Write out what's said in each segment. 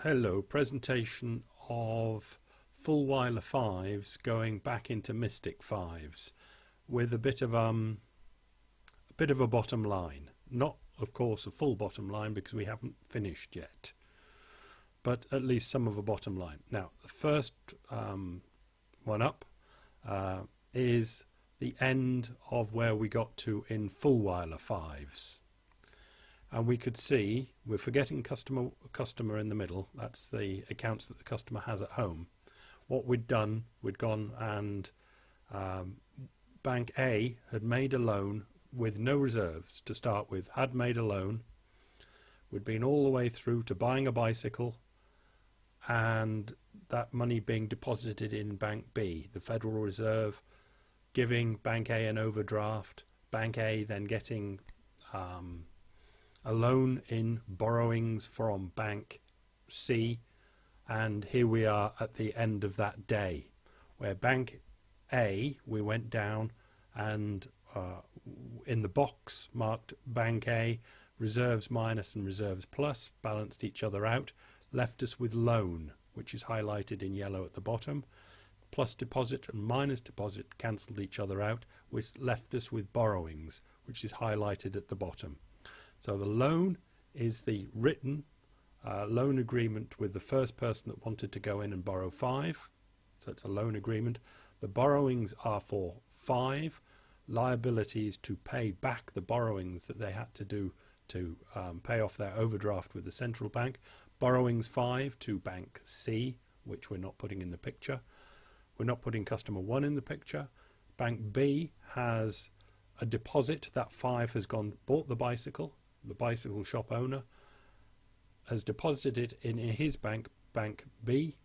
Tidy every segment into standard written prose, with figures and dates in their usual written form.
Hello, presentation of Fulwiler 5s going back into Mystic 5s with a bit of a bottom line. Not, of course, a full bottom line because we haven't finished yet, but at least some of a bottom line. Now, the first one up is the end of where we got to in Fulwiler 5s. And we could see we're forgetting customer in the middle. That's the accounts that the customer has at home. What we'd done, we'd gone and Bank A had made a loan with no reserves to start with, had made a loan. We'd been all the way through to buying a bicycle and that money being deposited in Bank B, the Federal Reserve, giving Bank A an overdraft, Bank A then getting a loan in borrowings from Bank C, and here we are at the end of that day where Bank A, we went down and in the box marked Bank A, reserves minus and reserves plus balanced each other out, left us with loan, which is highlighted in yellow at the bottom. Plus deposit and minus deposit cancelled each other out, which left us with borrowings, which is highlighted at the bottom. So the loan is the written loan agreement with the first person that wanted to go in and borrow 5. So it's a loan agreement. The borrowings are for 5. Liabilities to pay back the borrowings that they had to do to pay off their overdraft with the central bank. Borrowings 5 to Bank C, which we're not putting in the picture. We're not putting customer 1 in the picture. Bank B has a deposit. That 5 has gone, bought the bicycle. The bicycle shop owner has deposited it in his bank, Bank B,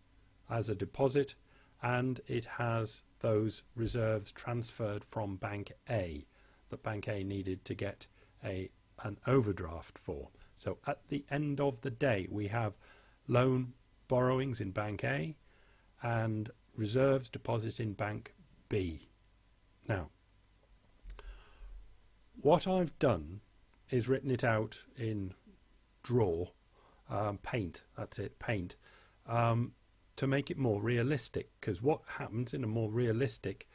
as a deposit, and it has those reserves transferred from Bank A that Bank A needed to get an overdraft for. So at the end of the day, we have loan borrowings in Bank A and reserves deposit in Bank B. Now, what I've done is written it out in paint, that's it, paint, to make it more realistic, because what happens in a more realistic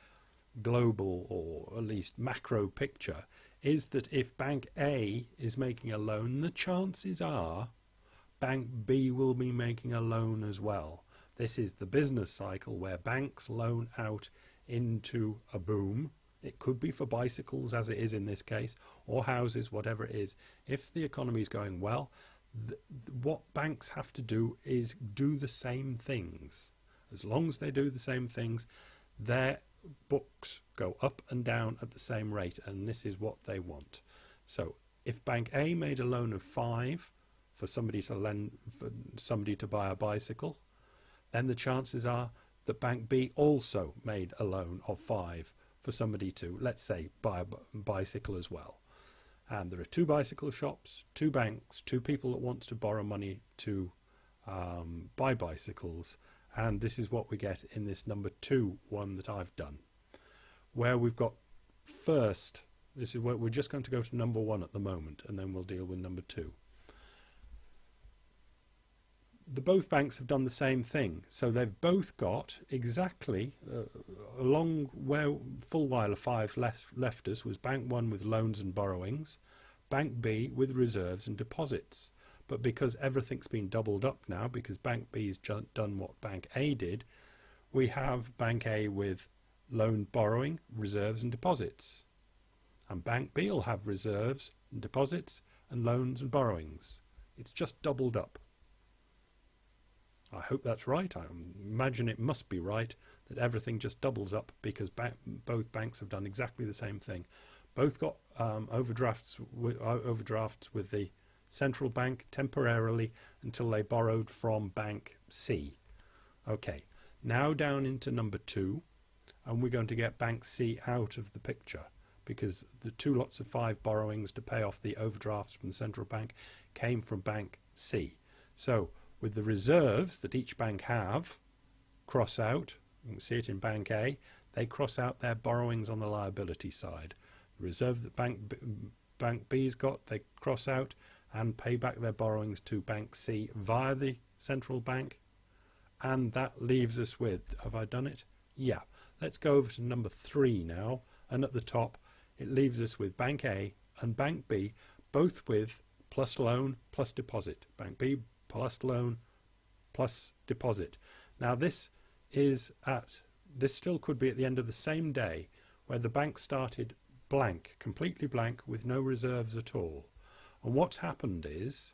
global or at least macro picture is that if Bank A is making a loan, the chances are Bank B will be making a loan as well. This is the business cycle where banks loan out into a boom. It could be for bicycles, as it is in this case, or houses, whatever it is. If the economy is going well, what banks have to do is do the same things. As long as they do the same things, their books go up and down at the same rate, and this is what they want. So if Bank A made a loan of 5 for somebody to buy a bicycle, then the chances are that Bank B also made a loan of 5 for somebody to, let's say, buy a bicycle as well. And there are 2 bicycle shops, 2 banks, 2 people that want to borrow money to buy bicycles, and this is what we get in this number 2 one that I've done, where we've got first, this is where we're just going to go to number 1 at the moment, and then we'll deal with number 2. Both banks have done the same thing, so they've both got exactly along where Fulwiler 5 left us was Bank 1 with loans and borrowings, Bank B with reserves and deposits. But because everything's been doubled up now, because Bank B has done what Bank A did, we have Bank A with loan, borrowing, reserves and deposits, and Bank B will have reserves and deposits and loans and borrowings. It's just doubled up. I hope that's right. I imagine it must be right that everything just doubles up because both banks have done exactly the same thing. Both got overdrafts with the central bank temporarily until they borrowed from Bank C. Okay, now down into number 2, and we're going to get Bank C out of the picture because the 2 lots of 5 borrowings to pay off the overdrafts from the central bank came from Bank C. So with the reserves that each bank have, cross out, you can see it in Bank A, they cross out their borrowings on the liability side. The reserve that Bank B's got, they cross out, and pay back their borrowings to Bank C via the central bank. And that leaves us with, have I done it? Yeah. Let's go over to number 3 now. And at the top, it leaves us with Bank A and Bank B, both with plus loan plus deposit. Bank B plus loan plus deposit. Now this still could be at the end of the same day, where the bank started blank, completely blank, with no reserves at all. And what's happened is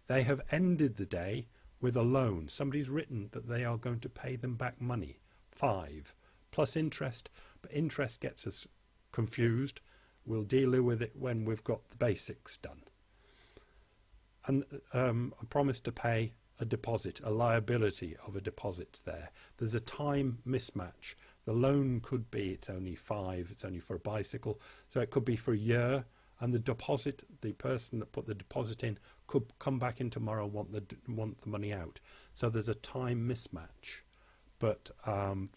they have ended the day with a loan. Somebody's written that they are going to pay them back money, 5 plus interest, but interest gets us confused. We'll deal with it when we've got the basics done. And I promised to pay a deposit, a liability of a deposit there. There's a time mismatch. The loan could be, it's only 5, it's only for a bicycle, so it could be for a year, and the deposit, the person that put the deposit in could come back in tomorrow and want the money out. So there's a time mismatch. But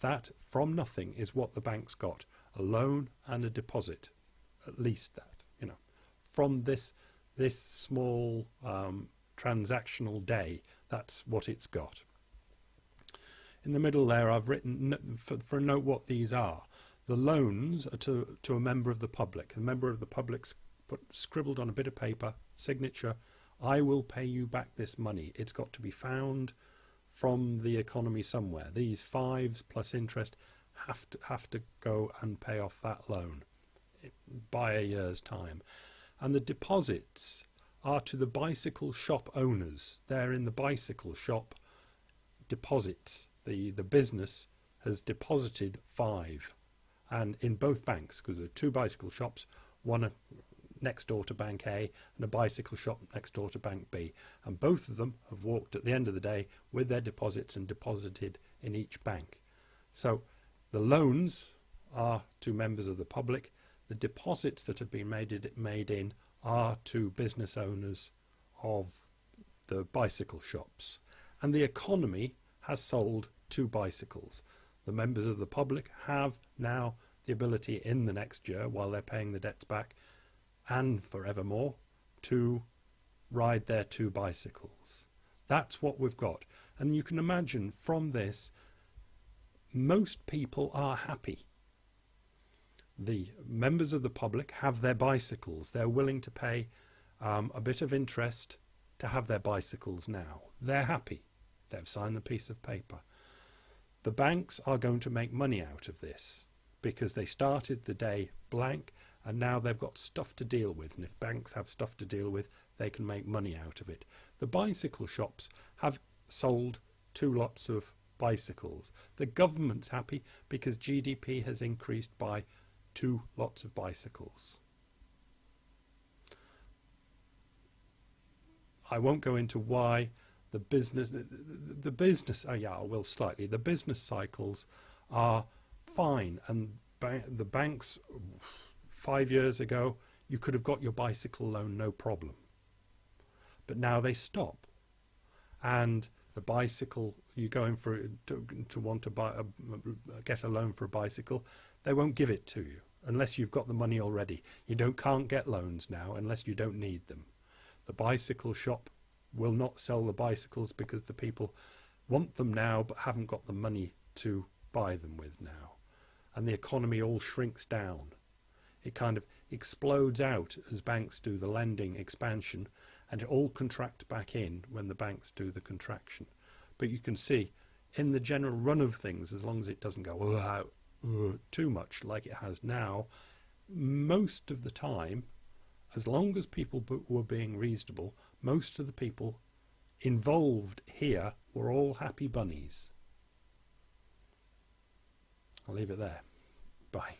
that from nothing is what the bank's got, a loan and a deposit, at least that, you know, from this small transactional day. That's what it's got. In the middle there, I've written for a note what these are. The loans are to a member of the public. The member of the public's scribbled on a bit of paper, signature, I will pay you back this money. It's got to be found from the economy somewhere. These 5s plus interest have to go and pay off that loan by a year's time. And the deposits are to the bicycle shop owners. They're in the bicycle shop deposits. The business has deposited 5, and in both banks, because there are 2 bicycle shops, one next door to Bank A and a bicycle shop next door to Bank B, and both of them have walked at the end of the day with their deposits and deposited in each bank. So the loans are to members of the public. The deposits that have been made in are to business owners of the bicycle shops, and the economy has sold 2 bicycles. The members of the public have now the ability in the next year, while they're paying the debts back and forevermore, to ride their 2 bicycles. That's what we've got. And you can imagine from this, most people are happy. The members of the public have their bicycles. They're willing to pay a bit of interest to have their bicycles now. They're happy. They've signed the piece of paper. The banks are going to make money out of this because they started the day blank, and now they've got stuff to deal with. And if banks have stuff to deal with, they can make money out of it. The bicycle shops have sold 2 lots of bicycles. The government's happy because GDP has increased by 2 lots of bicycles. I won't go into why the business cycles are fine, and the banks 5 years ago you could have got your bicycle loan no problem, but now they stop, and the bicycle you're going for to want to buy get a loan for a bicycle, they won't give it to you unless you've got the money already. You can't get loans now unless you don't need them. The bicycle shop will not sell the bicycles because the people want them now but haven't got the money to buy them with now. And the economy all shrinks down. It kind of explodes out as banks do the lending expansion, and it all contracts back in when the banks do the contraction. But you can see in the general run of things, as long as it doesn't go too much like it has now, most of the time, as long as people were being reasonable, most of the people involved here were all happy bunnies. I'll leave it there. Bye.